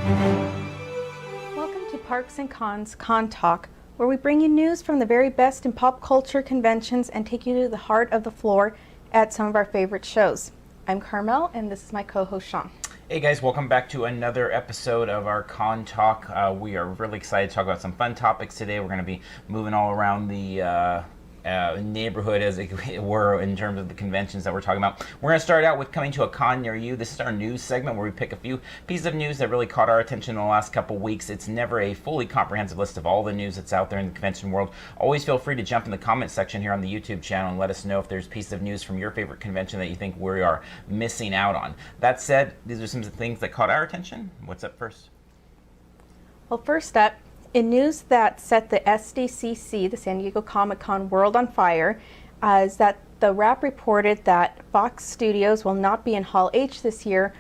Welcome to Parks and Cons Con Talk, where we bring you news from the very best in pop culture conventions and take you to the heart of the floor at some of our favorite shows. I'm Carmel, and this is my co-host Sean. Hey guys, welcome back to another episode of our Con Talk. We are really excited to talk about some fun topics today. We're going to be moving all around the neighborhood, as it were, in terms of the conventions that we're talking about. We're going to start out with coming to a con near you. This is our news segment where we pick a few pieces of news that really caught our attention in the last couple weeks. It's never a fully comprehensive list of all the news that's out there in the convention world. Always feel free to jump in the comment section here on the YouTube channel and let us know if there's pieces of news from your favorite convention that you think we are missing out on. That said, these are some of the things that caught our attention. What's up first? Well, first up, in news that set the SDCC, the San Diego Comic-Con world on fire, is that the Wrap reported that Fox Studios will not be in Hall H this year,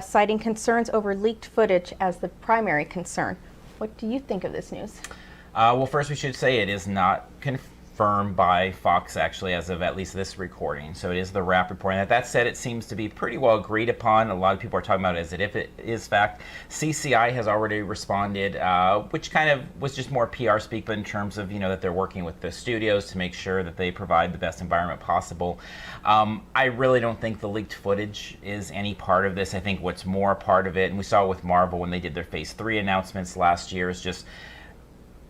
citing concerns over leaked footage as the primary concern. What do you think of this news? Well, first we should say it is not confirmed by Fox, actually, as of at least this recording. So it is the Wrap reporting that. That said, it seems to be pretty well agreed upon. A lot of people are talking about it as if it is fact. CCI has already responded, which kind of was just more PR speak, but in terms of, that they're working with the studios to make sure that they provide the best environment possible. I really don't think the leaked footage is any part of this. I think what's more a part of it, and we saw it with Marvel when they did their Phase 3 announcements last year, is just,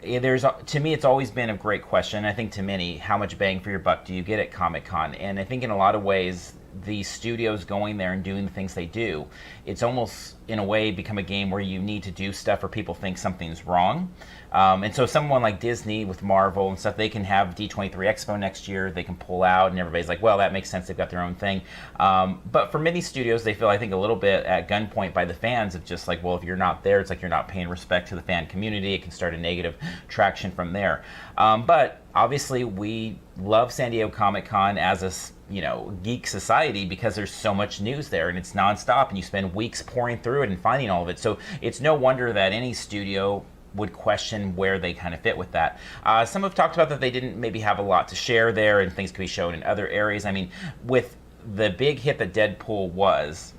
to me, it's always been a great question. I think to many, how much bang for your buck do you get at Comic-Con? And I think in a lot of ways, the studios going there and doing the things they do, it's almost, in a way, become a game where you need to do stuff or people think something's wrong. And so someone like Disney with Marvel and stuff, they can have D23 Expo next year, they can pull out, and everybody's like, well, that makes sense, they've got their own thing. But for many studios, they feel, I think, a little bit at gunpoint by the fans of just like, well, if you're not there, it's like you're not paying respect to the fan community. It can start a negative traction from there. But obviously, we love San Diego Comic-Con as a geek society because there's so much news there and it's nonstop and you spend weeks pouring through it and finding all of it. So it's no wonder that any studio would question where they kind of fit with that. Some have talked about that they didn't maybe have a lot to share there and things could be shown in other areas. I mean, with the big hit that Deadpool was,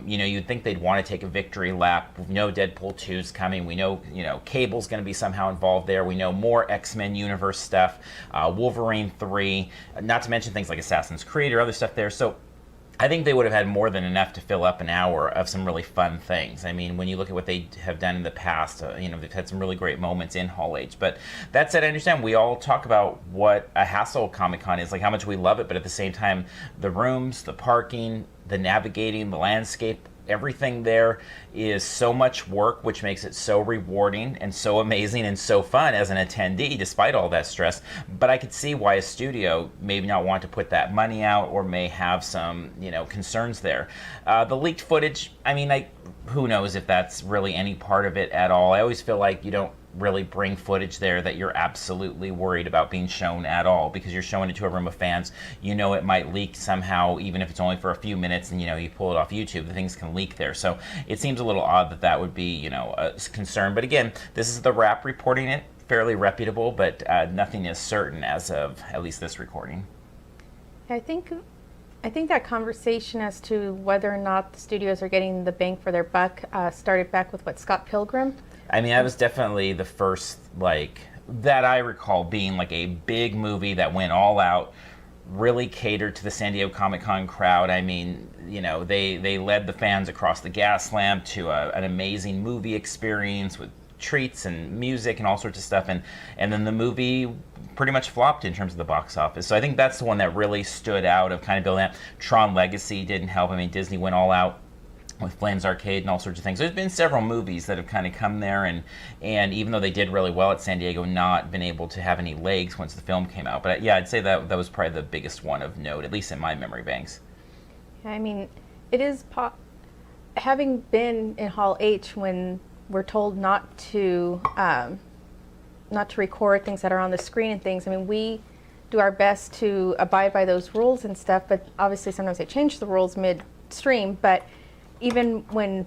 you'd think they'd want to take a victory lap. We know Deadpool 2's coming. We know, Cable's going to be somehow involved there. We know more X-Men universe stuff, Wolverine 3, not to mention things like Assassin's Creed or other stuff there. So I think they would have had more than enough to fill up an hour of some really fun things. I mean, when you look at what they have done in the past, they've had some really great moments in Hall H. But that said, I understand we all talk about what a hassle Comic-Con is, like how much we love it, but at the same time, the rooms, the parking, the navigating, the landscape, everything there is so much work, which makes it so rewarding and so amazing and so fun as an attendee, despite all that stress. But I could see why a studio maybe not want to put that money out or may have some, concerns there. The leaked footage, I mean, who knows if that's really any part of it at all. I always feel like you don't really bring footage there that you're absolutely worried about being shown at all, because you're showing it to a room of fans. It might leak somehow, even if it's only for a few minutes, and you pull it off YouTube, the things can leak there. So it seems a little odd that that would be a concern. But again, this is the Wrap reporting it, fairly reputable, but nothing is certain as of at least this recording. I think that conversation as to whether or not the studios are getting the bang for their buck started back with Scott Pilgrim. I mean, that was definitely the first, that I recall being like a big movie that went all out, really catered to the San Diego Comic-Con crowd. I mean, they led the fans across the gas lamp to an amazing movie experience with treats and music and all sorts of stuff. And then the movie pretty much flopped in terms of the box office. So I think that's the one that really stood out of kind of building that. Tron Legacy didn't help. I mean, Disney went all out with Flames Arcade and all sorts of things. There's been several movies that have kind of come there and even though they did really well at San Diego, not been able to have any legs once the film came out. But yeah, I'd say that was probably the biggest one of note, at least in my memory banks. I mean, it is having been in Hall H when we're told not to record things that are on the screen and things. I mean, we do our best to abide by those rules and stuff, but obviously sometimes they change the rules midstream. But even when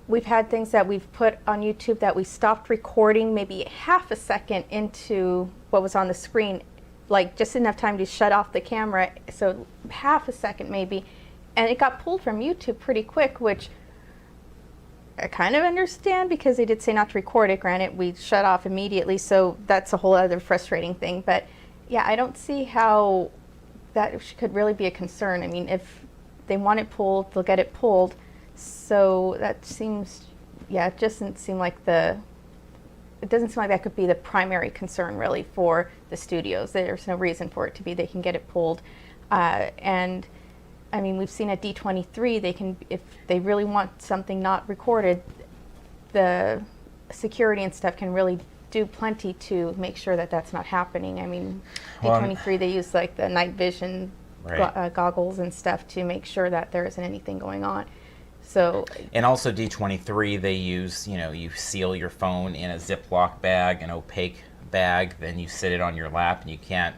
we've had things that we've put on YouTube that we stopped recording maybe half a second into what was on the screen, like just enough time to shut off the camera, so half a second maybe, and it got pulled from YouTube pretty quick, which I kind of understand because they did say not to record it. Granted, we shut off immediately, so that's a whole other frustrating thing. But yeah, I don't see how that could really be a concern. I mean, if they want it pulled, they'll get it pulled. So that seems, yeah, it doesn't seem like that could be the primary concern really for the studios. There's no reason for it to be. They can get it pulled. And I mean, we've seen at D23, they can, if they really want something not recorded, the security and stuff can really do plenty to make sure that that's not happening. I mean, D23, they use like the night vision goggles and stuff to make sure that there isn't anything going on. So, and also D23, they use, you seal your phone in a Ziploc bag, an opaque bag, then you sit it on your lap and you can't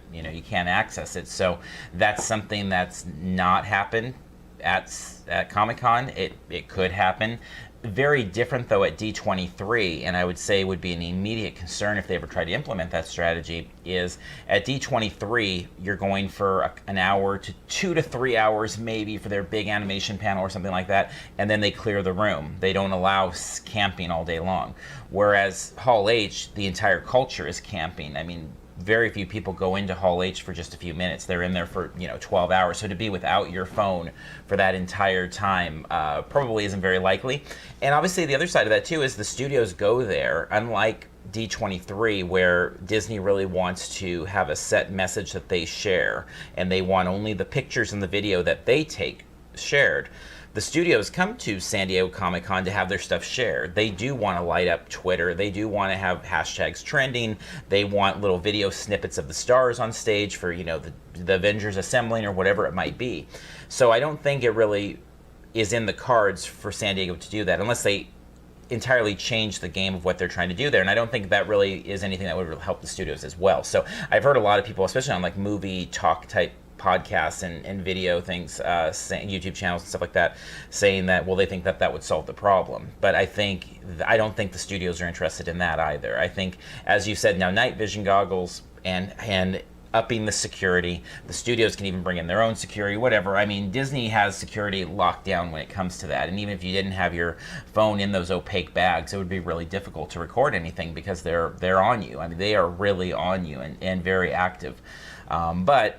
access it. So that's something that's not happened at Comic-Con. It could happen. Very different though at D23, and I would say would be an immediate concern if they ever try to implement that strategy, is at D23 you're going for an hour to 2 to 3 hours maybe for their big animation panel or something like that, and then they clear the room. They don't allow camping all day long. Whereas Hall H, the entire culture is camping. I mean, very few people go into Hall H for just a few minutes. They're in there for 12 hours. So to be without your phone for that entire time probably isn't very likely. And obviously the other side of that too is the studios go there, unlike D23, where Disney really wants to have a set message that they share, and they want only the pictures and the video that they take shared. The studios come to San Diego Comic-Con to have their stuff shared. They do want to light up Twitter. They do want to have hashtags trending. They want little video snippets of the stars on stage for, the Avengers assembling or whatever it might be. So I don't think it really is in the cards for San Diego to do that unless they entirely change the game of what they're trying to do there. And I don't think that really is anything that would help the studios as well. So I've heard a lot of people, especially on like movie talk type podcasts and video things, YouTube channels and stuff like that, saying that, well, they think that would solve the problem. But I don't think the studios are interested in that either. I think, as you said, now night vision goggles and upping the security, the studios can even bring in their own security, whatever. I mean, Disney has security locked down when it comes to that. And even if you didn't have your phone in those opaque bags, it would be really difficult to record anything because they're on you. I mean, they are really on you and very active. But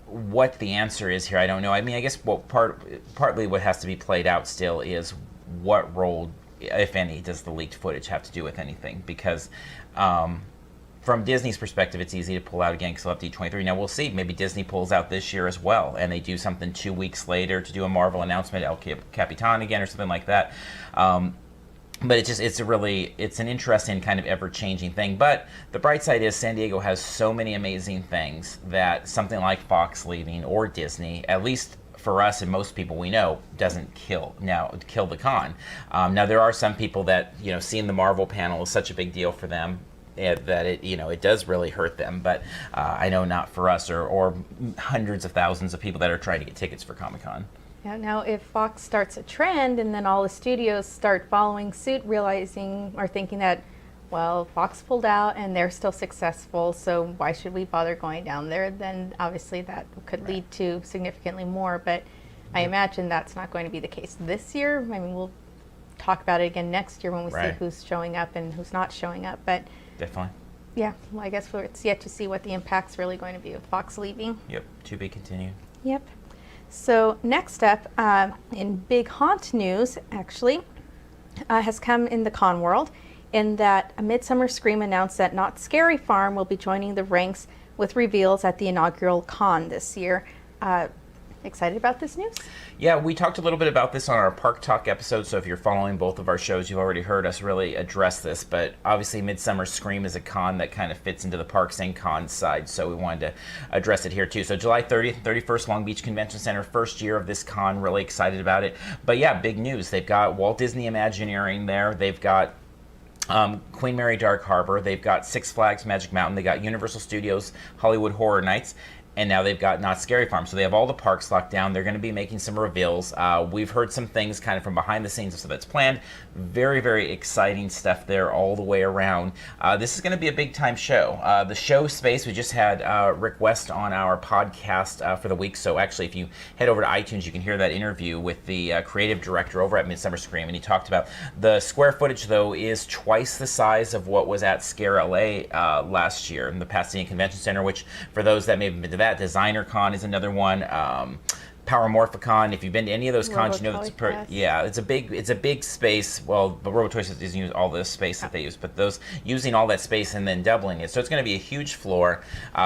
what the answer is here, I don't know. I mean, I guess partly what has to be played out still is what role, if any, does the leaked footage have to do with anything? Because from Disney's perspective, it's easy to pull out again because they'll have D23. Now, we'll see. Maybe Disney pulls out this year as well, and they do something 2 weeks later to do a Marvel announcement, El Capitan again, or something like that. But it's an interesting kind of ever-changing thing. But the bright side is San Diego has so many amazing things that something like Fox leaving or Disney, at least for us and most people we know, doesn't kill the con. Now there are some people that seeing the Marvel panel is such a big deal for them that it does really hurt them. But I know not for us or hundreds of thousands of people that are trying to get tickets for Comic-Con. Yeah, now if Fox starts a trend and then all the studios start following suit, realizing or thinking that, well, Fox pulled out and they're still successful, so why should we bother going down there? Then obviously that could lead to significantly more, but I imagine that's not going to be the case this year. I mean, we'll talk about it again next year when we see who's showing up and who's not showing up, but definitely. Yeah, well, I guess it's yet to see what the impact's really going to be with Fox leaving. Yep, to be continued. Yep. So next up, in big haunt news, actually, has come in the con world, in that a Midsummer Scream announced that Knott Scary Farm will be joining the ranks with reveals at the inaugural con this year. Excited about this news? Yeah, we talked a little bit about this on our Park Talk episode, so if you're following both of our shows, you've already heard us really address this, but obviously Midsummer Scream is a con that kind of fits into the Parks and Cons side, so we wanted to address it here too. So July 30th and 31st, Long Beach Convention Center, first year of this con, really excited about it. But yeah, big news. They've got Walt Disney Imagineering there, they've got Queen Mary Dark Harbor, they've got Six Flags Magic Mountain, they got Universal Studios Hollywood Horror Nights, and now they've got Knott Scary Farm. So they have all the parks locked down. They're going to be making some reveals. We've heard some things kind of from behind the scenes of stuff that's planned. Very, very exciting stuff there all the way around. This is going to be a big time show. The show space, we just had Rick West on our podcast for the week. So actually, if you head over to iTunes, you can hear that interview with the creative director over at Midsummer Scream. And he talked about the square footage, though, is twice the size of what was at Scare LA last year in the Pasadena Convention Center, which for those that may have been to that, Designer Con is another one. Powermorphicon. If you've been to any of those cons, you know that's it's a big space. Well, but RoboToys doesn't use all the space that they use, but those using all that space and then doubling it. So it's going to be a huge floor,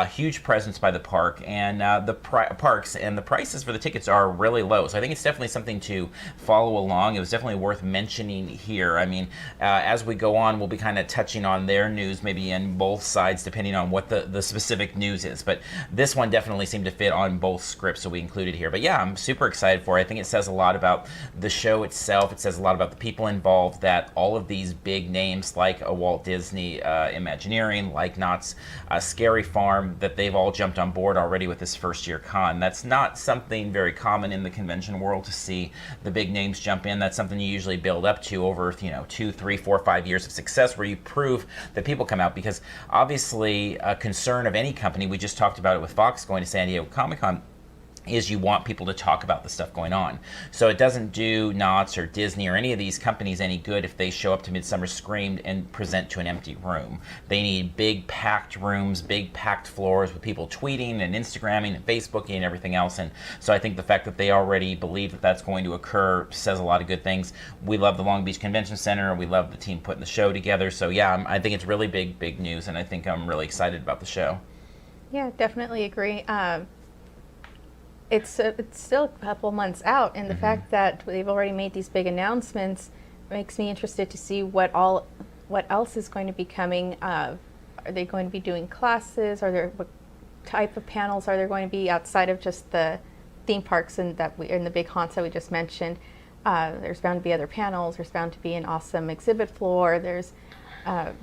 huge presence by the park, and the parks and the prices for the tickets are really low. So I think it's definitely something to follow along. It was definitely worth mentioning here. I mean, as we go on, we'll be kind of touching on their news, maybe in both sides, depending on what the specific news is. But this one definitely seemed to fit on both scripts, so we included here. But yeah, I'm super excited for it. I think it says a lot about the show itself. It says a lot about the people involved, that all of these big names like a Walt Disney Imagineering, like Knott's Scary Farm, that they've all jumped on board already with this first year con. That's not something very common in the convention world, to see the big names jump in. That's something you usually build up to over 2, 3, 4, 5 years of success, where you prove that people come out. Because obviously a concern of any company, we just talked about it with Fox going to San Diego Comic-Con, is you want people to talk about the stuff going on. So it doesn't do Knott's or Disney or any of these companies any good if they show up to Midsummer Scream and present to an empty room. They need big packed rooms, big packed floors with people tweeting and Instagramming and Facebooking and everything else. And so I think the fact that they already believe that that's going to occur says a lot of good things. We love the Long Beach Convention Center. We love the team putting the show together. So yeah, I think it's really big news, and I think I'm really excited about the show. Yeah, definitely agree. It's still a couple months out, and the fact that they've already made these big announcements makes me interested to see what else is going to be coming. Are they going to be doing classes? What type of panels are there going to be outside of just the theme parks and the big haunts that we just mentioned? There's bound to be other panels. There's bound to be an awesome exhibit floor. There's I'm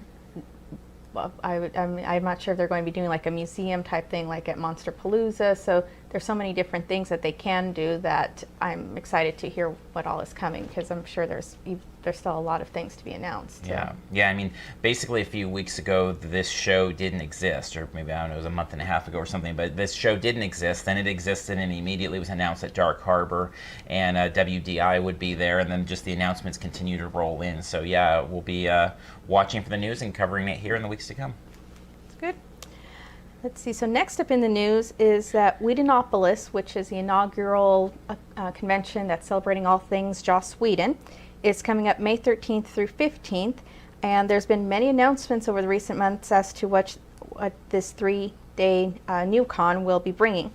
not sure if they're going to be doing like a museum type thing like at Monsterpalooza. So there's so many different things that they can do that I'm excited to hear what all is coming, because I'm sure there's still a lot of things to be announced. Yeah. I mean, basically a few weeks ago, this show didn't exist, or maybe, I don't know, it was a month and a half ago or something, but this show didn't exist. Then it existed, and immediately was announced at Dark Harbor, and WDI would be there, and then just the announcements continue to roll in. So yeah, we'll be watching for the news and covering it here in the weeks to come. Good. Let's see. So next up in the news is that Whedonopolis, which is the inaugural convention that's celebrating all things Joss Whedon, is coming up May 13th through 15th. And there's been many announcements over the recent months as to what this 3-day new con will be bringing.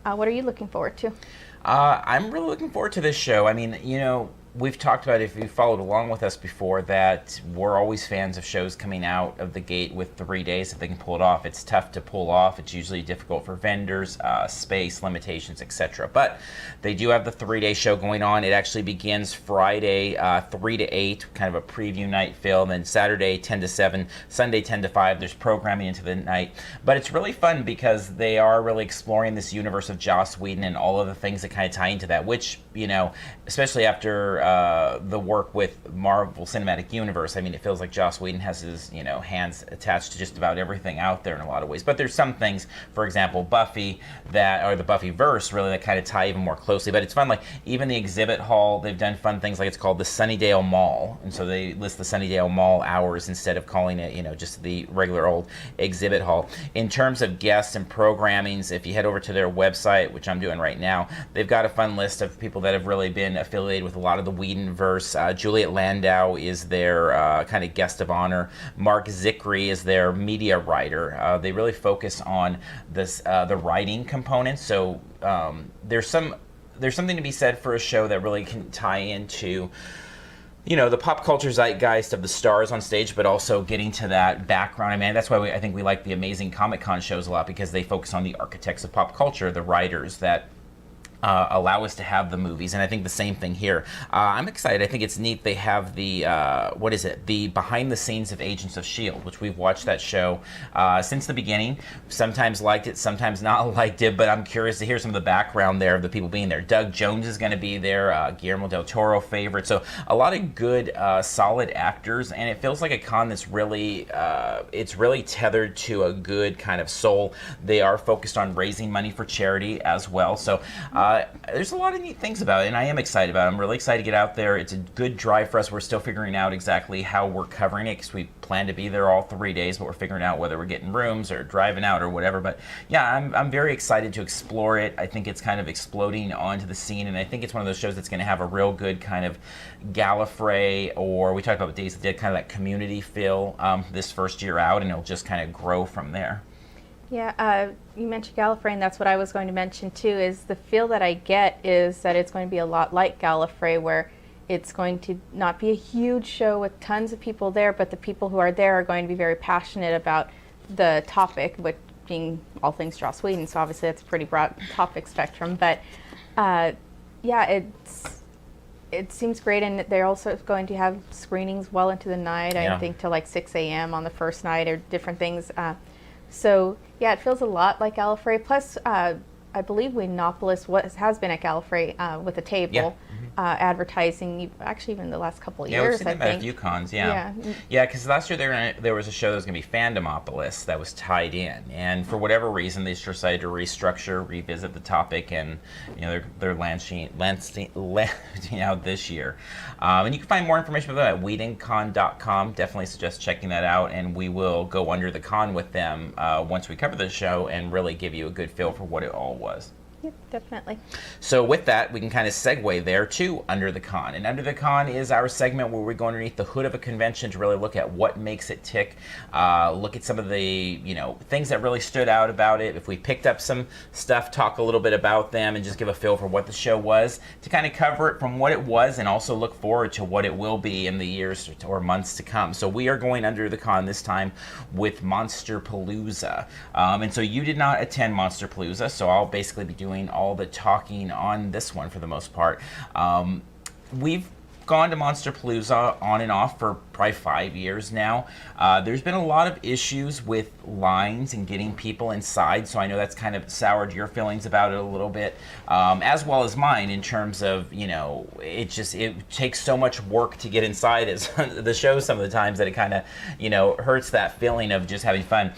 What are you looking forward to? I'm really looking forward to this show. I mean, we've talked about, if you followed along with us before, that we're always fans of shows coming out of the gate with 3 days if they can pull it off. It's tough to pull off. It's usually difficult for vendors, space limitations, etc. But they do have the 3-day show going on. It actually begins Friday 3 to 8, kind of a preview night film, then Saturday 10 to 7, Sunday 10 to 5. There's programming into the night. But it's really fun because they are really exploring this universe of Joss Whedon and all of the things that kind of tie into that, which, especially after the work with Marvel Cinematic Universe, I mean, it feels like Joss Whedon has his, hands attached to just about everything out there in a lot of ways. But there's some things, for example, Buffy, or the Buffyverse, really, that kind of tie even more closely. But it's fun, like, even the exhibit hall, they've done fun things, like it's called the Sunnydale Mall. And so they list the Sunnydale Mall hours instead of calling it, just the regular old exhibit hall. In terms of guests and programmings, if you head over to their website, which I'm doing right now, they've got a fun list of people that have really been affiliated with a lot of the Whedonverse. Juliet Landau is their kind of guest of honor. Mark Zickrey is their media writer. They really focus on this the writing component. So there's something to be said for a show that really can tie into the pop culture zeitgeist of the stars on stage, but also getting to that background. I mean, that's why I think we like the Amazing Comic-Con shows a lot, because they focus on the architects of pop culture, the writers that allow us to have the movies, and I think the same thing here. I'm excited. I think it's neat. They have the what is it? The behind the scenes of Agents of S.H.I.E.L.D., which we've watched that show since the beginning. Sometimes liked it, sometimes not liked it, but I'm curious to hear some of the background there of the people being there. Doug Jones is going to be there, Guillermo del Toro favorite. So a lot of good, solid actors, and it feels like a con that's really, it's really tethered to a good kind of soul. They are focused on raising money for charity as well. So there's a lot of neat things about it, and I am excited about it. I'm really excited to get out there. It's a good drive for us. We're still figuring out exactly how we're covering it because we plan to be there all 3 days, but we're figuring out whether we're getting rooms or driving out or whatever. But yeah, I'm very excited to explore it. I think it's kind of exploding onto the scene, and I think it's one of those shows that's going to have a real good kind of Gallifrey, or we talked about Days of the Dead, kind of that community feel this first year out, and it'll just kind of grow from there. Yeah, you mentioned Gallifrey, and that's what I was going to mention too, is the feel that I get is that it's going to be a lot like Gallifrey, where it's going to not be a huge show with tons of people there, but the people who are there are going to be very passionate about the topic, which being all things Joss Whedon, so obviously that's a pretty broad topic spectrum. But yeah, it seems great, and they're also going to have screenings well into the night, I think till like 6 a.m. on the first night, or different things. So yeah, it feels a lot like Gallifrey. Plus, I believe Whedonopolis has been at Gallifrey with a table advertising. Actually, even the last couple of years, we've seen them at a few cons. Yeah, because last year there was a show that was going to be Fandomopolis that was tied in, and for whatever reason, they just decided to restructure, revisit the topic, and they're launching out this year. And you can find more information about that at WhedonCon.com. Definitely suggest checking that out, and we will go under the con with them once we cover the show and really give you a good feel for what it all was. Yep, definitely. So with that, we can kind of segue there to Under the Con. And Under the Con is our segment where we go underneath the hood of a convention to really look at what makes it tick, look at some of the things that really stood out about it. If we picked up some stuff, talk a little bit about them, and just give a feel for what the show was, to kind of cover it from what it was and also look forward to what it will be in the years or months to come. So we are going Under the Con this time with Monsterpalooza. And so you did not attend Monsterpalooza, so I'll basically be doing all the talking on this one for the most part. We've gone to Monsterpalooza on and off for probably 5 years now. There's been a lot of issues with lines and getting people inside, so I know that's kind of soured your feelings about it a little bit, as well as mine, in terms of, it takes so much work to get inside as the show some of the times that it kind of, hurts that feeling of just having fun.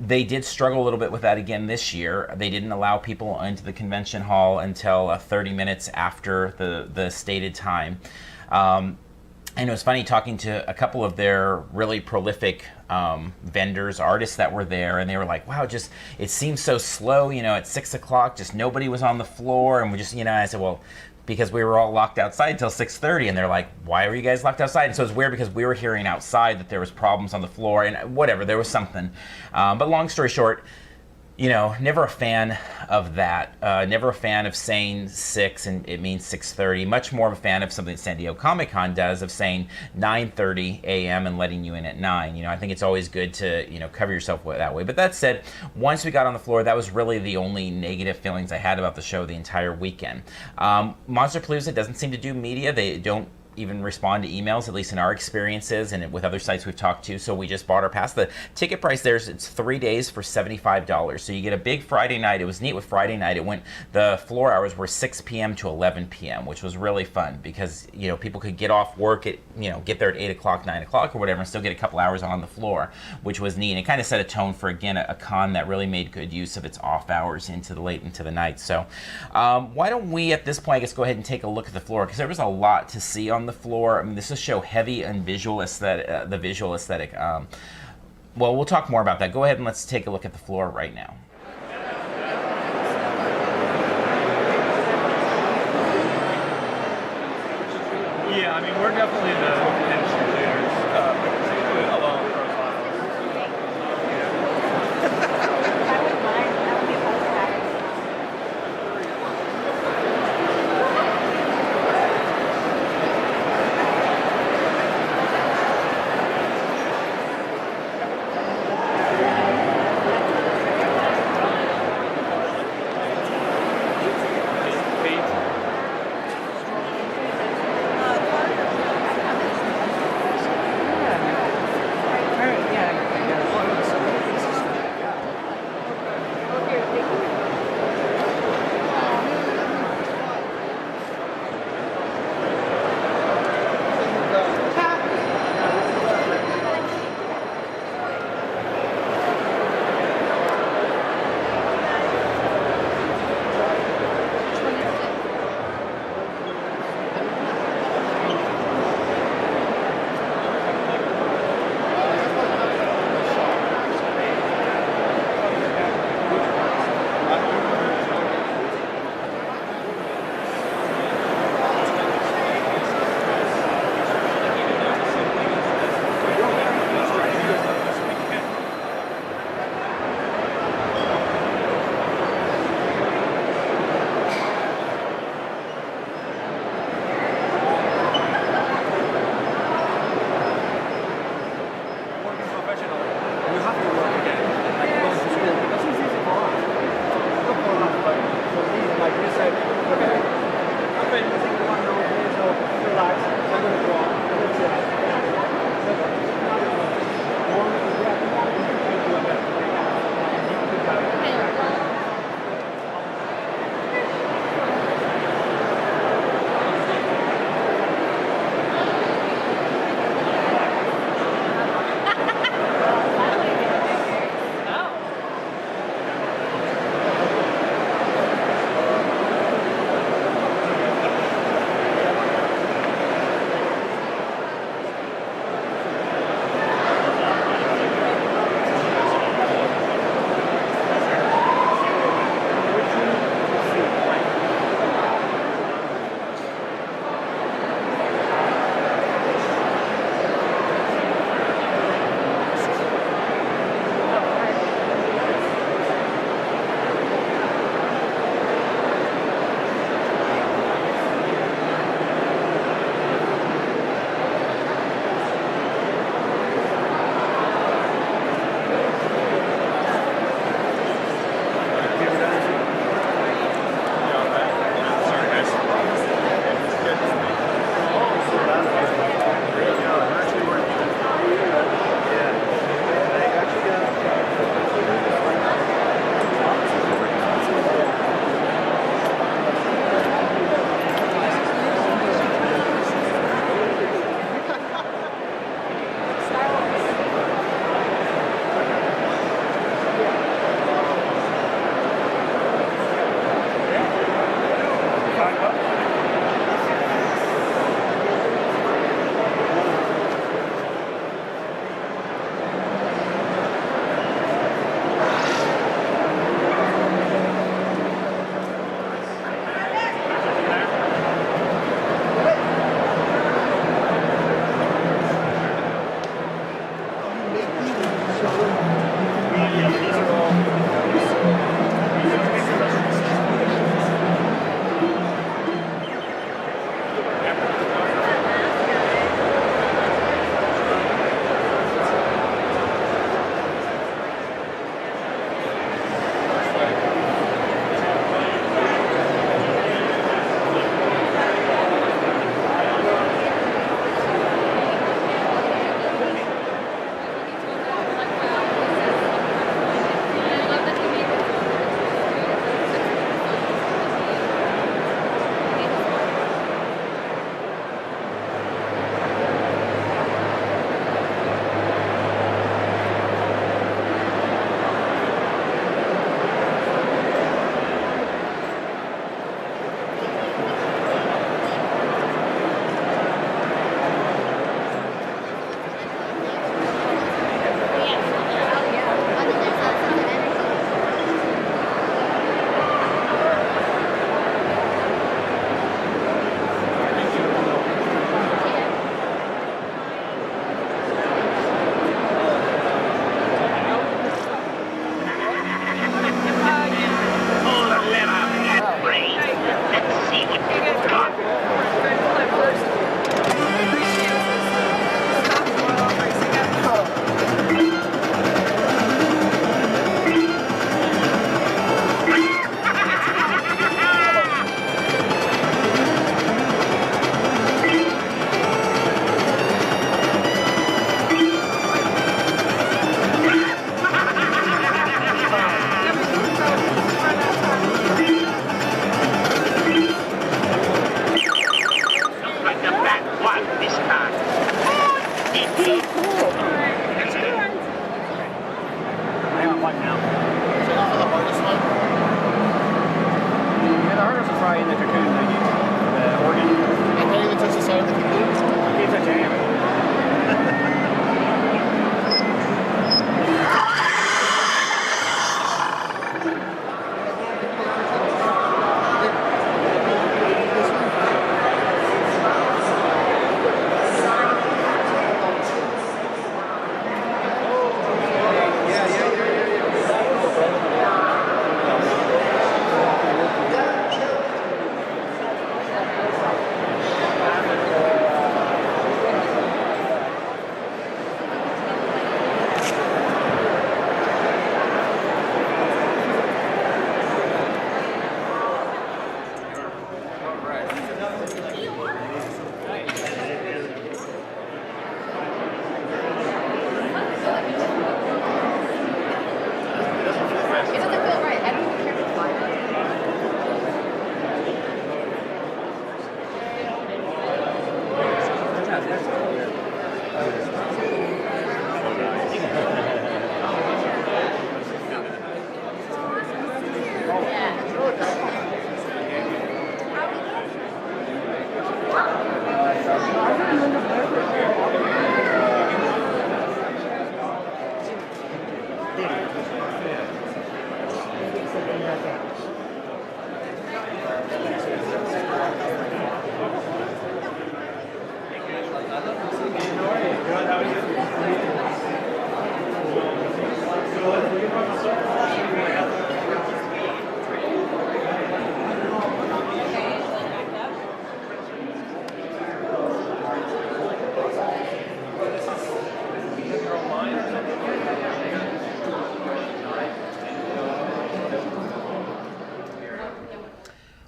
They did struggle a little bit with that again this year. They didn't allow people into the convention hall until 30 minutes after the stated time. And it was funny talking to a couple of their really prolific vendors, artists that were there, and they were like, wow, it seems so slow, at 6 o'clock, just nobody was on the floor, and we just, I said, well, because we were all locked outside until 6:30, and they're like, why are you guys locked outside? And so it's weird because we were hearing outside that there was problems on the floor, and whatever, there was something. But long story short, never a fan of that. Never a fan of saying 6 and it means 6:30. Much more of a fan of something that San Diego Comic-Con does, of saying 9:30 a.m. and letting you in at 9. I think it's always good to, cover yourself that way. But that said, once we got on the floor, that was really the only negative feelings I had about the show the entire weekend. Monsterpalooza doesn't seem to do media. They don't even respond to emails, at least in our experiences and with other sites we've talked to, so we just bought our pass. The ticket price there is, it's 3 days for $75, so you get a big Friday night. It was neat with Friday night. The floor hours were 6 p.m. to 11 p.m., which was really fun because, people could get off work at, get there at 8 o'clock, 9 o'clock or whatever, and still get a couple hours on the floor, which was neat. And it kind of set a tone for, again, a con that really made good use of its off hours late into the night. So why don't we, at this point, I guess, go ahead and take a look at the floor, because there was a lot to see on the floor. I mean, this is a show heavy on visual aesthetic, the visual aesthetic. Well, we'll talk more about that. Go ahead and let's take a look at the floor right now. Yeah, I mean, we're definitely the industry leaders along profiles. try in the cocoon thingy, the organ. I can't even touch the side of the cocoon. You can't touch any of it.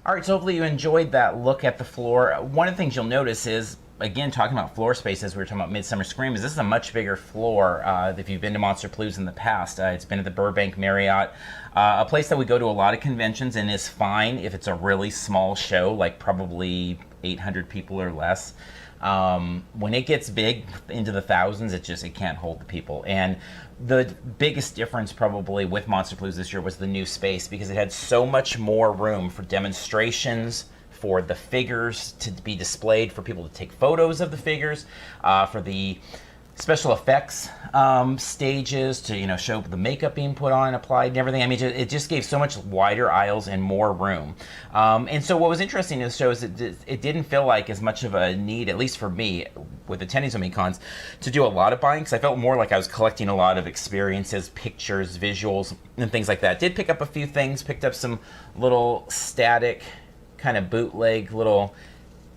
All right, so hopefully you enjoyed that look at the floor. One of the things you'll notice is, again, talking about floor space as we were talking about Midsummer Scream, is this is a much bigger floor if you've been to Monsterpalooza in the past. It's been at the Burbank Marriott, a place that we go to a lot of conventions and is fine if it's a really small show, like probably 800 people or less. When it gets big into the thousands, it can't hold the people. And the biggest difference probably with Monsterpalooza this year was the new space, because it had so much more room for demonstrations, for the figures to be displayed, for people to take photos of the figures, for the special effects stages to show the makeup being put on and applied and everything. I mean, it just gave so much wider aisles and more room. And so what was interesting in this show is it didn't feel like as much of a need, at least for me, with attending so many cons, to do a lot of buying, because I felt more like I was collecting a lot of experiences, pictures, visuals, and things like that. Did pick up a few things, picked up some little static kind of bootleg little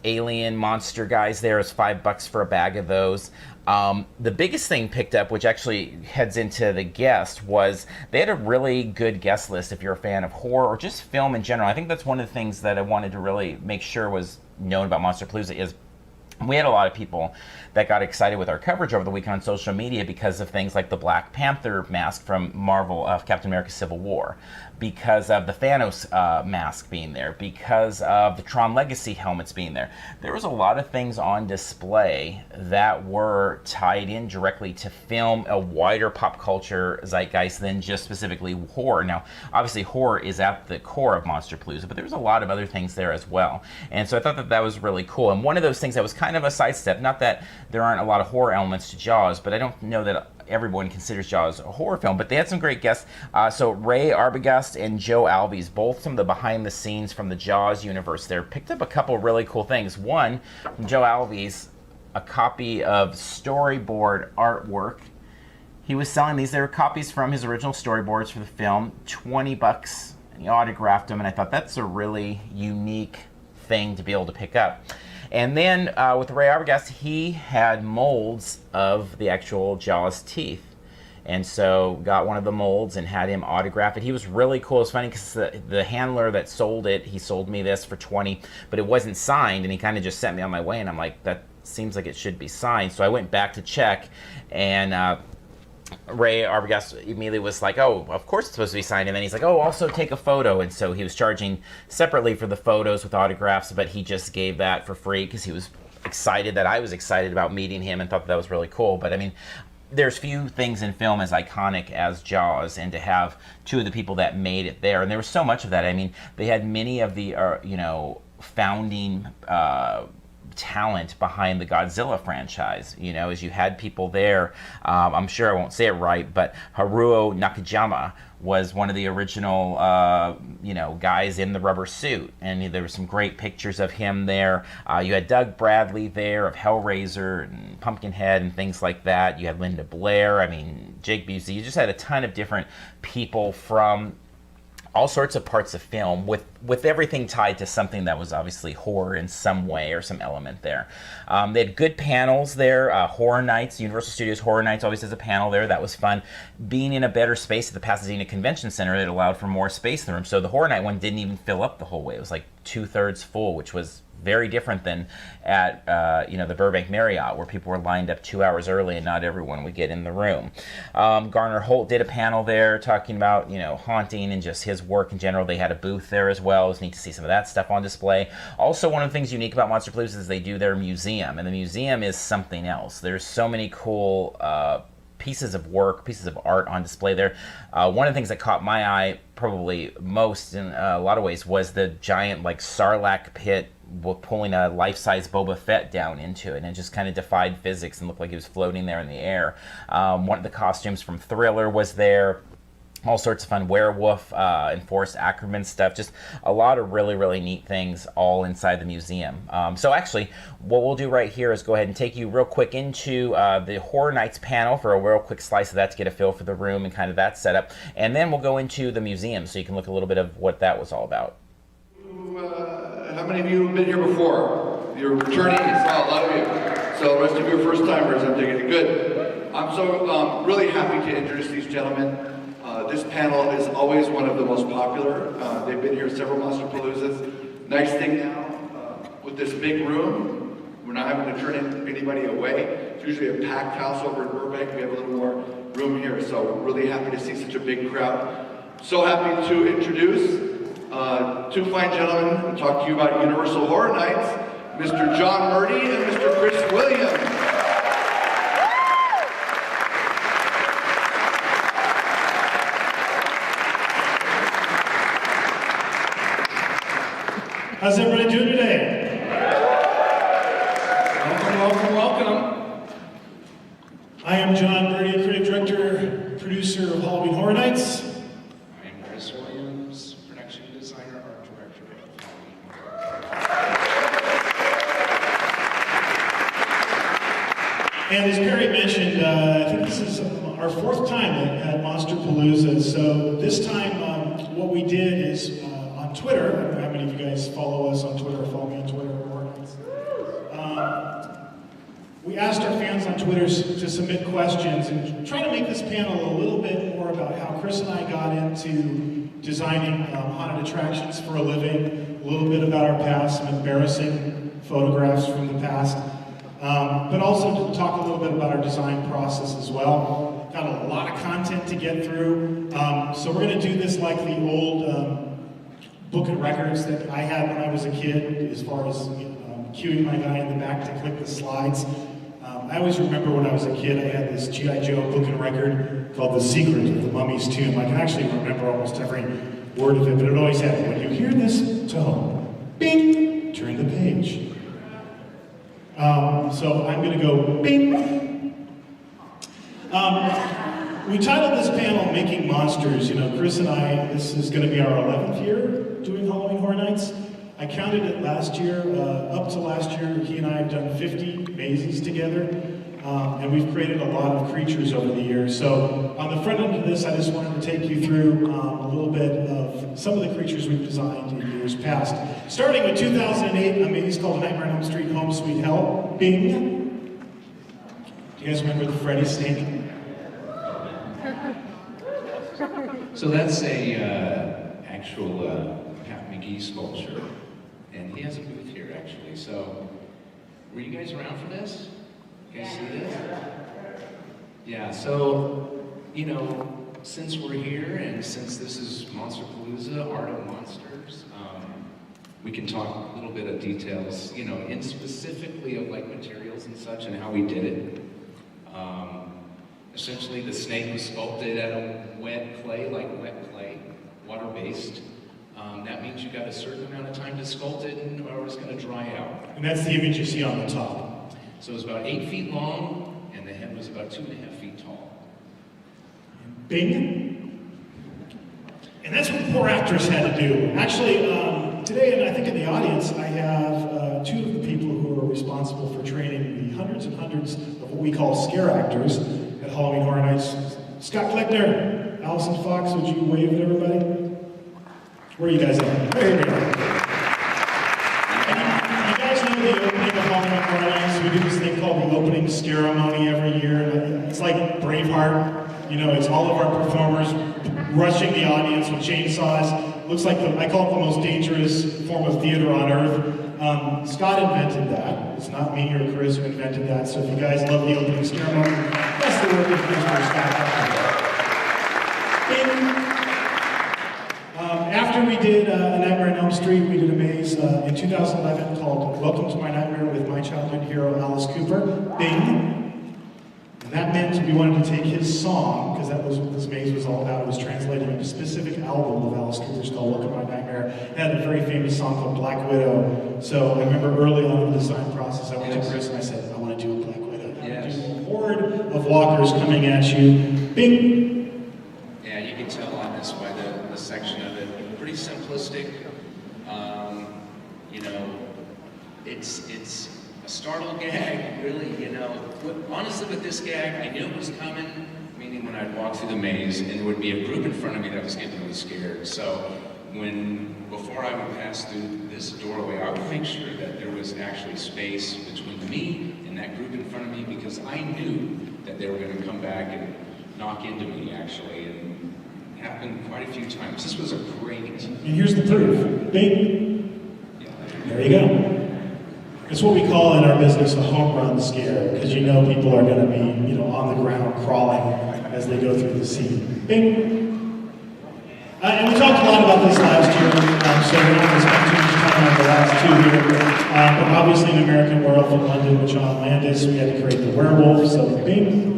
alien monster guys there. Is $5 for a bag of those. The biggest thing picked up, which actually heads into the guest, was they had a really good guest list if you're a fan of horror or just film in general. I think that's one of the things that I wanted to really make sure was known about Monsterpalooza is we had a lot of people that got excited with our coverage over the weekend on social media because of things like the Black Panther mask from Marvel of Captain America Civil War, because of the Thanos mask being there, because of the Tron Legacy helmets being there. There was a lot of things on display that were tied in directly to film, a wider pop culture zeitgeist than just specifically horror. Now, obviously horror is at the core of Monsterpalooza, but there was a lot of other things there as well. And so I thought that was really cool. And one of those things that was kind of a sidestep, not that there aren't a lot of horror elements to Jaws, but I don't know that everyone considers Jaws a horror film, but they had some great guests. So Ray Arbogast and Joe Alves, both some of the behind the scenes from the Jaws universe there, picked up a couple really cool things. One, from Joe Alves, a copy of storyboard artwork. He was selling these. They were copies from his original storyboards for the film, $20, and he autographed them, and I thought that's a really unique thing to be able to pick up. And then with Ray Arbogast, he had molds of the actual Jaws teeth. And so got one of the molds and had him autograph it. He was really cool. It's funny because the handler that sold it, he sold me this for $20, but it wasn't signed, and he kind of just sent me on my way, and I'm like, that seems like it should be signed. So I went back to check, and Ray Arbogast immediately was like, oh, of course it's supposed to be signed. And then he's like, oh, also take a photo. And so he was charging separately for the photos with autographs, but he just gave that for free because he was excited that I was excited about meeting him and thought that was really cool. But I mean, there's few things in film as iconic as Jaws, and to have two of the people that made it there, and there was so much of that. I mean, they had many of the founding talent behind the Godzilla franchise. As you had people there, I'm sure I won't say it right, but Haruo Nakajima was one of the original guys in the rubber suit, and there were some great pictures of him there. You had Doug Bradley there of Hellraiser and Pumpkinhead and things like that. You had Linda Blair, Jake Busey. You just had a ton of different people from all sorts of parts of film, with everything tied to something that was obviously horror in some way or some element there. They had good panels there. Horror Nights, Universal Studios Horror Nights always has a panel there. That was fun. Being in a better space at the Pasadena Convention Center, it allowed for more space in the room. So the Horror Night one didn't even fill up the whole way. It was like 2/3 full, which was very different than at the Burbank Marriott, where people were lined up 2 hours early and not everyone would get in the room. Garner Holt did a panel there talking about haunting and just his work in general. They had a booth there as well. It was neat to see some of that stuff on display. Also, one of the things unique about Monsterpalooza is they do their museum, and the museum is something else. There's so many cool pieces of work, pieces of art on display there. One of the things that caught my eye probably most in a lot of ways was the giant Sarlacc pit pulling a life-size Boba Fett down into it, and it just kind of defied physics and looked like he was floating there in the air. One of the costumes from Thriller was there. All sorts of fun werewolf and Forrest Ackerman stuff. Just a lot of really, really neat things all inside the museum. So actually, what we'll do right here is go ahead and take you real quick into the Horror Nights panel for a real quick slice of that to get a feel for the room and kind of that setup. And then we'll go into the museum so you can look a little bit of what that was all about. How many of you have been here before? You're returning? A lot of you. So the rest of you are first timers. I'm taking it good. I'm so really happy to introduce these gentlemen. This panel is always one of the most popular. They've been here several Monsterpaloozas. Nice thing now, with this big room, we're not having to turn anybody away. It's usually a packed house over in Burbank. We have a little more room here, so we're really happy to see such a big crowd. So happy to introduce two fine gentlemen and talk to you about Universal Horror Nights, Mr. John Murdy and Mr. Chris Williams. How's everybody doing today? Welcome, welcome, welcome. I am John Murdy, creative director, producer of Halloween Horror Nights. I am Chris Williams, production designer, art director of Halloween. And as Perry mentioned, I think this is our fourth time at Monsterpalooza. So this time, what we did is on Twitter. How many of you guys follow us on Twitter or follow me on Twitter? We asked our fans on Twitter to submit questions and try to make this panel a little bit more about how Chris and I got into designing haunted attractions for a living, a little bit about our past, some embarrassing photographs from the past, but also to talk a little bit about our design process as well. Got a lot of content to get through, so we're going to do this like the old book and records that I had when I was a kid, as far as cueing my guy in the back to click the slides. I always remember when I was a kid, I had this G.I. Joe book and record called The Secret of the Mummy's Tomb. I can actually remember almost every word of it, but it always had, when you hear this tone, bing, turn the page. So I'm going to go bing. We titled this panel Making Monsters. Chris and I, this is going to be our 11th year doing Halloween Horror Nights. I counted it last year. Up to last year, he and I have done 50 mazes together, and we've created a lot of creatures over the years. So on the front end of this, I just wanted to take you through a little bit of some of the creatures we've designed in years past. Starting with 2008, a maze called Nightmare on Elm Street Home Sweet Hell. Bing! Do you guys remember the Freddy snake? So that's a actual Pat McGee sculpture, and he has a booth here actually. So, were you guys around for this? You guys see this? Yeah. So, since we're here and since this is Monsterpalooza, Art of Monsters, we can talk a little bit of details, in specifically of materials and such and how we did it. Essentially, the snake was sculpted out of wet clay, water-based. That means you got a certain amount of time to sculpt it, or it's going to dry out. And that's the image you see on the top. So it was about 8 feet long, and the head was about 2.5 feet tall. Bing. And that's what the poor actress had to do. Actually, today, and I think in the audience, I have two of the people who are responsible for training the hundreds and hundreds of what we call scare actors at Halloween Horror Nights. Scott Kleckner, Allison Fox, would you wave at everybody? Where are you guys at? There you go. You guys know the opening of Halloween Horror Nights? We do this thing called the opening ceremony every year. It's like Braveheart. You know, it's all of our performers rushing the audience with chainsaws. Looks like I call it the most dangerous form of theater on earth. Scott invented that. It's not me or Chris who invented that. So if you guys love the opening ceremony, that's the work of Mr. Scott. After we did A Nightmare on Elm Street, we did a maze in 2011 called Welcome to My Nightmare with my childhood hero, Alice Cooper. Bing. And that meant we wanted to take his song, because that was what this maze was all about. It was translating a specific album of Alice Cooper's called Welcome to My Nightmare. It had a very famous song called Black Widow. So I remember early on in the design process, I went to Chris and I said, I want to do a Black Widow. I want to do a horde of walkers coming at you. Bing. Yeah, you can tell on this by the section of it. Pretty simplistic. You know, it's a startle gag, really. You know, honestly, with this gag, I knew it was coming. Meaning, when I'd walk through the maze, and there would be a group in front of me that was getting really scared. So, before I would pass through this doorway, I would make sure that there was actually space between me and that group in front of me, because I knew that they were going to come back and knock into me, actually. And happened quite a few times. This was a great. And here's the proof. Bing. There you go. It's what we call in our business a home run scare, because you know people are going to be, on the ground crawling as they go through the scene. Bing. And we talked a lot about this last year, so we're not going to spend too much time on the last two here. But obviously, in American Werewolf in London with John Landis, we had to create the werewolf. So Bing.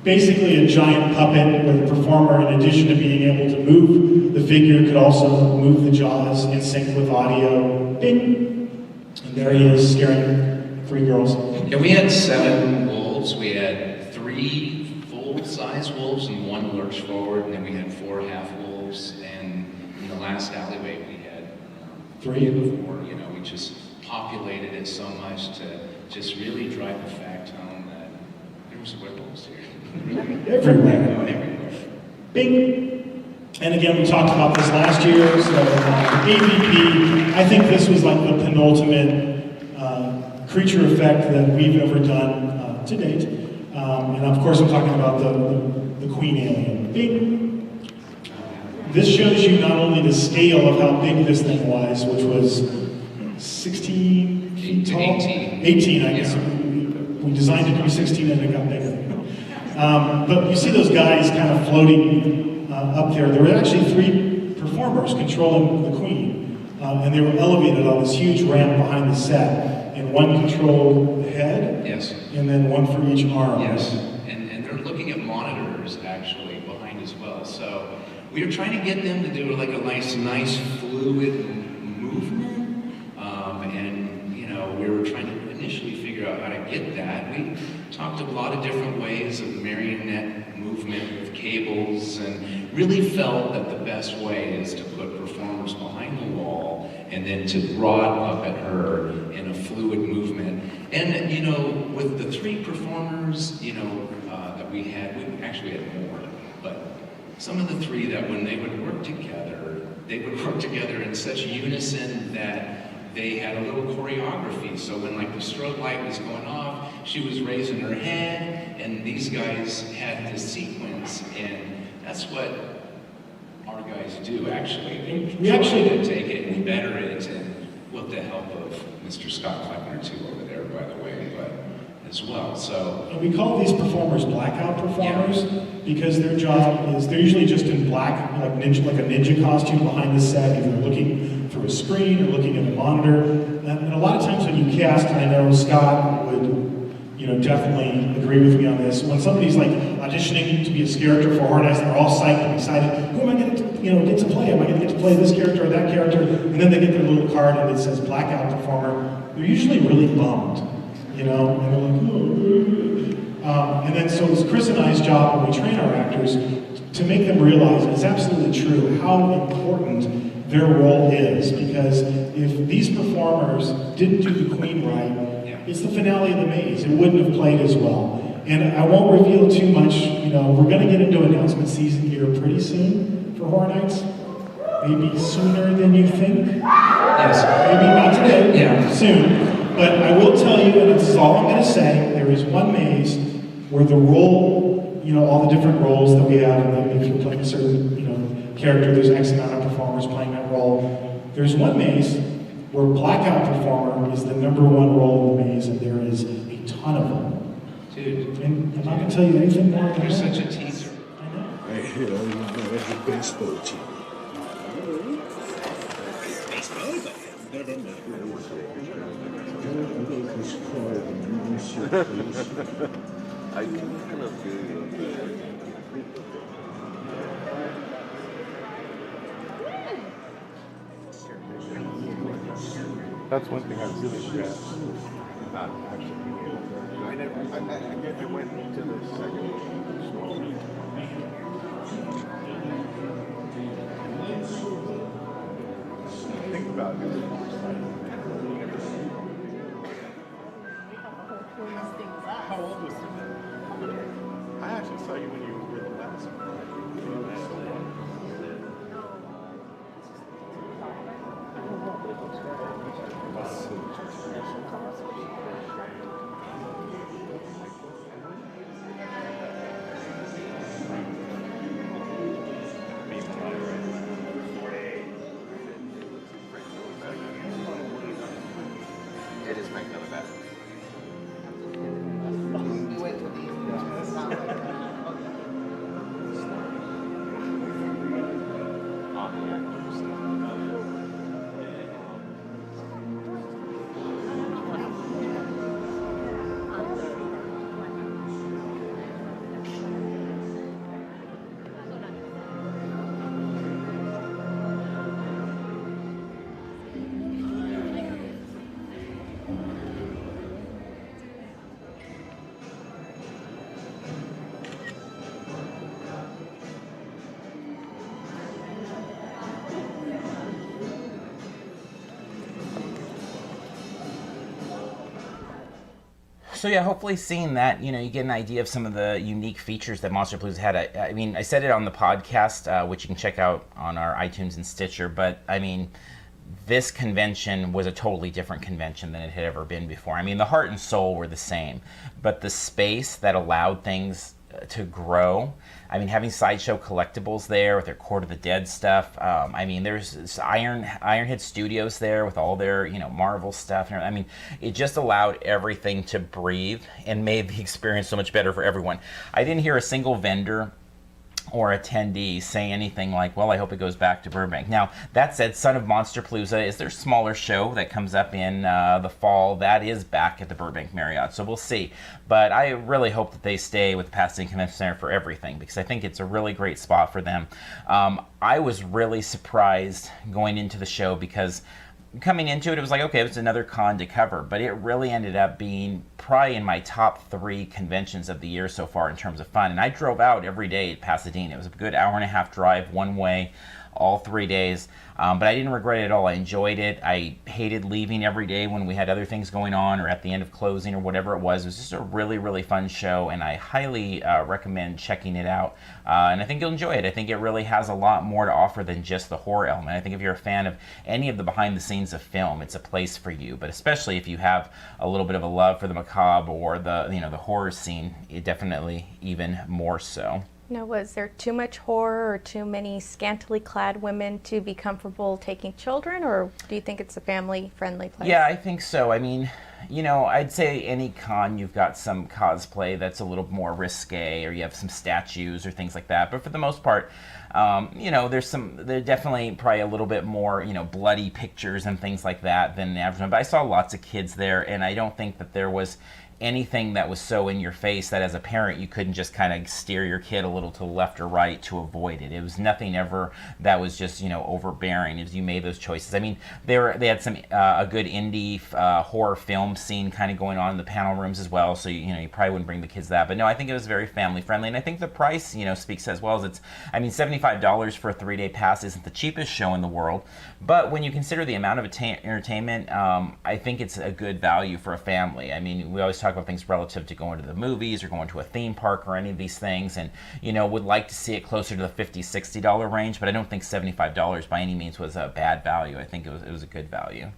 Basically a giant puppet where the performer, in addition to being able to move the figure, could also move the jaws in sync with audio. Bing! And there he is, scaring 3 girls. Yeah, we had 7 wolves. We had 3 full-size wolves and 1 lurch forward, and then we had 4 half-wolves. And in the last alleyway, we had 3 of the 4. We just populated it so much to just really drive the fact home that there was werewolves here. Everywhere. Bing! And again, we talked about this last year, so AVP, I think this was like the penultimate creature effect that we've ever done to date. And of course, I'm talking about the Queen Alien. Bing! This shows you not only the scale of how big this thing was, which was 16 feet tall? 18, I guess. We designed it to be 16 and it got bigger. But you see those guys kind of floating up there. There were actually 3 performers controlling the Queen, and they were elevated on this huge ramp behind the set, and one controlled the head, yes, and then one for each arm. Yes, and they're looking at monitors actually behind as well. So we were trying to get them to do like a nice fluid movement, and we were trying to initially figure out how to get that. We talked a lot of different ways of marionette movement with cables, and really felt that the best way is to put performers behind the wall and then to rod up at her in a fluid movement. And with the 3 performers, that we actually had more, but some of the 3 that when they would work together in such unison that they had a little choreography. So when the strobe light was going off, she was raising her head, and these guys had this sequence, and that's what our guys do actually. We actually did take it and better it, and with the help of Mr. Scott Kleckner too over there, by the way, but as well. So and we call these performers blackout performers because their job is they're usually just in black, like a ninja costume behind the set, either looking through a screen or looking at a monitor. And a lot of times when you cast, and I know Scott would, definitely agree with me on this. When somebody's like auditioning to be a character for Horror Nights, they're all psyched and excited. Who am I going to, get to play? Am I going to get to play this character or that character? And then they get their little card and it says blackout performer. They're usually really bummed, and they're like, and then so it's Chris and I's job when we train our actors to make them realize it's absolutely true how important their role is, because if these performers didn't do the Queen right, it's the finale of the maze. It wouldn't have played as well. And I won't reveal too much. We're going to get into announcement season here pretty soon for Horror Nights. Maybe sooner than you think. Yes. Maybe not today. Yeah. Soon. But I will tell you, and this is all I'm going to say, there is one maze where the role, all the different roles that we have, and if you're playing a certain, character, there's X amount of performers playing that role. There's one maze where blackout performer is the #1 role in the maze, and there is a ton of them. Dude, And I'm not going to tell you anything more. you're such a teaser. I know. I hear you know every baseball team. Baseball, but I've never met I can kind of feel you. That's one thing I really regret not actually being able to. I went to the second store. Think about it. How old was it? I actually saw you when you were the last one. It is making another battle. So yeah, hopefully seeing that, you get an idea of some of the unique features that Monsterpalooza had. I mean, I said it on the podcast, which you can check out on our iTunes and Stitcher, but I mean, this convention was a totally different convention than it had ever been before. I mean, the heart and soul were the same, but the space that allowed things to grow. I mean, having Sideshow Collectibles there with their Court of the Dead stuff. I mean, there's Ironhead Studios there with all their, Marvel stuff. I mean, it just allowed everything to breathe and made the experience so much better for everyone. I didn't hear a single vendor or attendee say anything like, well, I hope it goes back to Burbank. Now, that said, Son of Monsterpalooza is their smaller show that comes up in the fall. That is back at the Burbank Marriott, so we'll see. But I really hope that they stay with the Pasadena Convention Center for everything, because I think it's a really great spot for them. I was really surprised going into the show, because coming into it, it was like, okay, it was another con to cover, but it really ended up being probably in my top 3 conventions of the year so far in terms of fun. And I drove out every day at Pasadena. It was a good hour-and-a-half drive one way, all 3 days. But I didn't regret it at all. I enjoyed it. I hated leaving every day when we had other things going on or at the end of closing or whatever it was. It was just a really, really fun show, and I highly recommend checking it out. And I think you'll enjoy it. I think it really has a lot more to offer than just the horror element. I think if you're a fan of any of the behind the scenes of film, it's a place for you. But especially if you have a little bit of a love for the macabre or the the horror scene, it definitely even more so. Now, was there too much horror or too many scantily clad women to be comfortable taking children, or do you think it's a family-friendly place? Yeah, I think so. I mean, I'd say any con you've got some cosplay that's a little more risque, or you have some statues or things like that. But for the most part, there's definitely probably a little bit more, bloody pictures and things like that than the average one. But I saw lots of kids there, and I don't think that there was anything that was so in your face that as a parent you couldn't just kind of steer your kid a little to the left or right to avoid it. It was nothing ever that was just, you know, overbearing as you made those choices. I mean, they had some a good indie horror film scene kind of going on in the panel rooms as well, so you know, you probably wouldn't bring the kids that. But no, I think it was very family friendly, and I think the price, you know, speaks as well. As it's, I mean, $75 for a 3-day pass isn't the cheapest show in the world, but when you consider the amount of entertainment, I think it's a good value for a family. I mean, we always talk about things relative to going to the movies or going to a theme park or any of these things, and you know, would like to see it closer to the $50-$60 range, but I don't think $75 by any means was a bad value. I think it was a good value.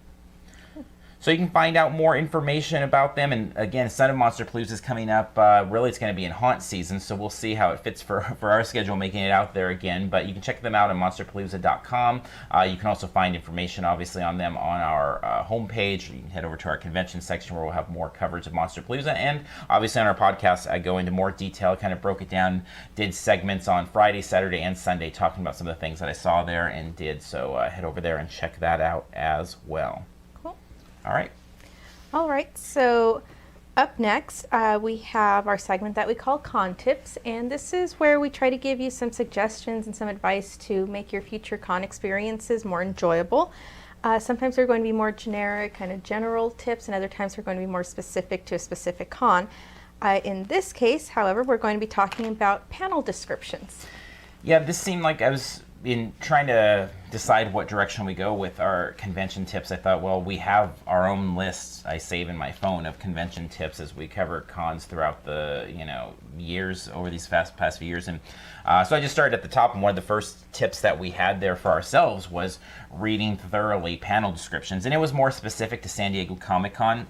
So you can find out more information about them. And again, Son of Monsterpalooza is coming up. Really, it's going to be in haunt season, so we'll see how it fits for our schedule, making it out there again. But you can check them out on monsterpalooza.com. You can also find information, obviously, on them on our homepage. You can head over to our convention section where we'll have more coverage of Monsterpalooza. And obviously on our podcast, I go into more detail, kind of broke it down, did segments on Friday, Saturday, and Sunday talking about some of the things that I saw there and did. So head over there and check that out as well. All right. All right, so up next, we have our segment that we call Con Tips, and this is where we try to give you some suggestions and some advice to make your future con experiences more enjoyable. Sometimes they're going to be more generic, kind of general tips, and other times they're going to be more specific to a specific con. In this case, however, we're going to be talking about panel descriptions. Yeah, this seemed like I was in trying to decide what direction we go with our convention tips. I thought, well, we have our own lists I save in my phone of convention tips as we cover cons throughout the, you know, years over these past few years. And so I just started at the top, and one of the first tips that we had there for ourselves was reading thoroughly panel descriptions. And it was more specific to San Diego Comic-Con.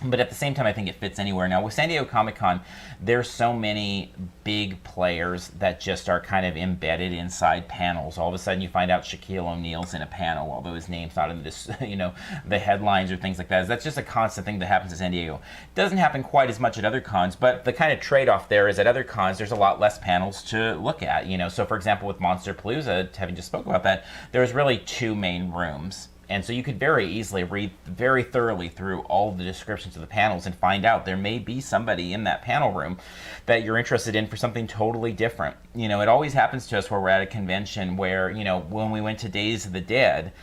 But at the same time, I think it fits anywhere. Now, with San Diego Comic-Con, there's so many big players that just are kind of embedded inside panels. All of a sudden, you find out Shaquille O'Neal's in a panel, although his name's not in this, you know, the headlines or things like that. That's just a constant thing that happens at San Diego. It doesn't happen quite as much at other cons, but the kind of trade-off there is at other cons, there's a lot less panels to look at. You know, so for example, with Monsterpalooza, having just spoke about that, there's really 2 main rooms. And so you could very easily read very thoroughly through all the descriptions of the panels and find out there may be somebody in that panel room that you're interested in for something totally different. You know, it always happens to us where we're at a convention where, you know, when we went to Days of the Dead,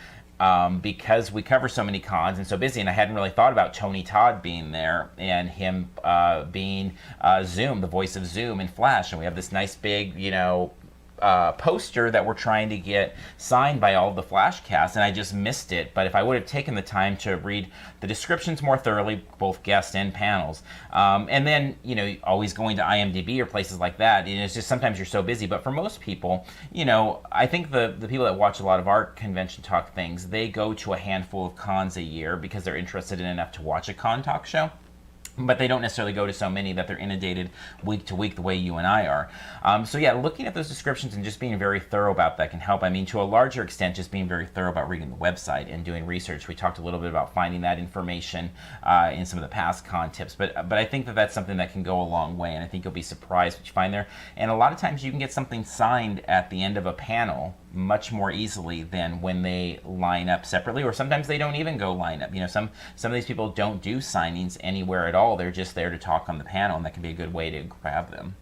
because we cover so many cons and so busy, and I hadn't really thought about Tony Todd being there and him being Zoom, the voice of Zoom in Flash. And we have this nice big, you know, poster that we're trying to get signed by all of the Flash cast, and I just missed it. But if I would have taken the time to read the descriptions more thoroughly, both guest and panels, and then, you know, always going to IMDb or places like that, it's just sometimes you're so busy. But for most people, you know, I think the people that watch a lot of our convention talk things, they go to a handful of cons a year because they're interested in enough to watch a con talk show. But they don't necessarily go to so many that they're inundated week to week the way you and I are. So yeah, looking at those descriptions and just being very thorough about that can help. I mean, to a larger extent, just being very thorough about reading the website and doing research. We talked a little bit about finding that information in some of the past con tips, but I think that that's something that can go a long way, and I think you'll be surprised what you find there. And a lot of times you can get something signed at the end of a panel much more easily than when they line up separately, or sometimes they don't even go line up. You know, some of these people don't do signings anywhere at all. They're just there to talk on the panel, and that can be a good way to grab them.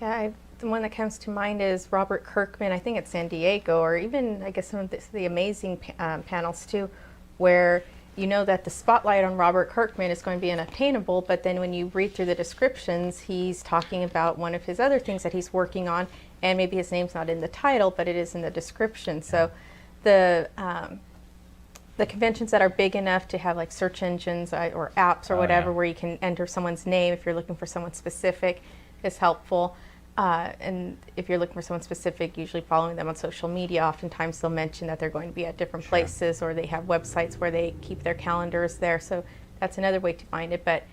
Yeah, the one that comes to mind is Robert Kirkman, I think it's San Diego, or even I guess some of the amazing panels too, where you know that the spotlight on Robert Kirkman is going to be unattainable, but then when you read through the descriptions, he's talking about one of his other things that he's working on, and maybe his name's not in the title, but it is in the description. So the conventions that are big enough to have like search engines or apps or whatever, where you can enter someone's name if you're looking for someone specific, is helpful. And if you're looking for someone specific, usually following them on social media, oftentimes they'll mention that they're going to be at different places, or they have websites where they keep their calendars there. So that's another way to find it. But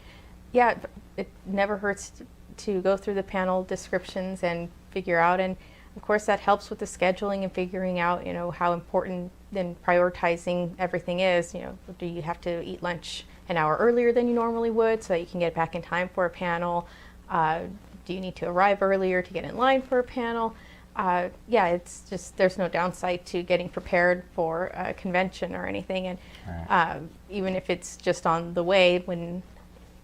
yeah, it never hurts to go through the panel descriptions and figure out. And of course that helps with the scheduling and figuring out, you know, how important then prioritizing everything is. You know, do you have to eat lunch an hour earlier than you normally would so that you can get back in time for a panel? Do you need to arrive earlier to get in line for a panel? Yeah, it's just, there's no downside to getting prepared for a convention or anything. And even if it's just on the way, when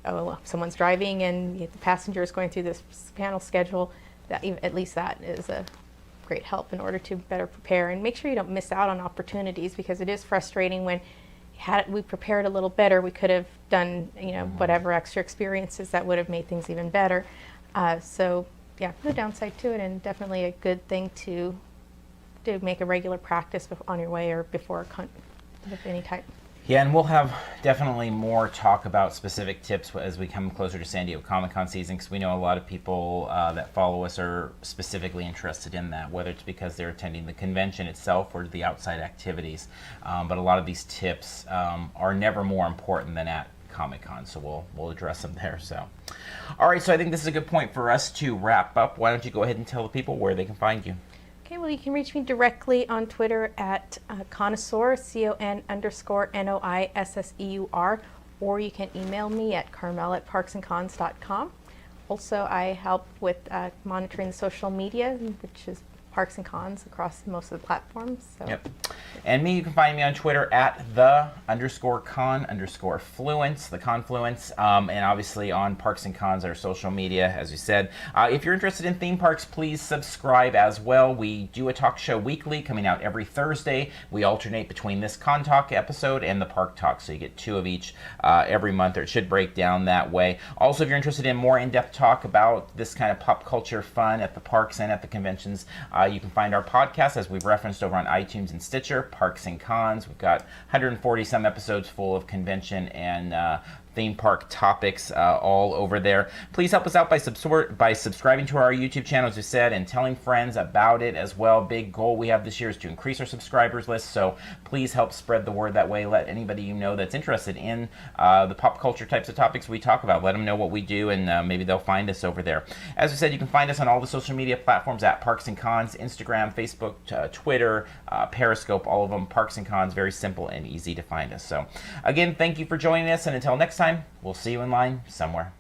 oh, someone's driving and the passenger is going through this panel schedule, that at least that is a great help in order to better prepare and make sure you don't miss out on opportunities, because it is frustrating when had we prepared a little better, we could have done, whatever extra experiences that would have made things even better. So yeah, put a downside to it, and definitely a good thing to make a regular practice on your way or before a con of any type. Yeah, and we'll have definitely more talk about specific tips as we come closer to San Diego Comic-Con season, because we know a lot of people that follow us are specifically interested in that, whether it's because they're attending the convention itself or the outside activities. But a lot of these tips are never more important than at Comic-Con, so we'll address them there. So, all right, so I think this is a good point for us to wrap up. Why don't you go ahead and tell the people where they can find you? Okay, well, you can reach me directly on Twitter at Connoisseur, CONNOISSEUR, or you can email me at carmel@parksandcons.com. Also, I help with monitoring the social media, which is Parks and Cons across most of the platforms. So. Yep. And me, you can find me on Twitter at @the_con_fluence, the Confluence, and obviously on Parks and Cons, our social media, as you said. If you're interested in theme parks, please subscribe as well. We do a talk show weekly, coming out every Thursday. We alternate between this Con Talk episode and the Park Talk, so you get 2 of each every month, or it should break down that way. Also, if you're interested in more in-depth talk about this kind of pop culture fun at the parks and at the conventions, you can find our podcast, as we've referenced, over on iTunes and Stitcher, Parks and Cons. We've got 140 some episodes full of convention and theme park topics all over there. Please help us out by subscribing to our YouTube channel, as we said, and telling friends about it as well. Big goal we have this year is to increase our subscribers list, so please help spread the word that way. Let anybody you know that's interested in the pop culture types of topics we talk about, let them know what we do, and maybe they'll find us over there. As we said, you can find us on all the social media platforms at Parks and Cons, Instagram, Facebook, Twitter, Periscope, all of them, Parks and Cons, very simple and easy to find us. So again, thank you for joining us, and until next time, we'll see you in line somewhere.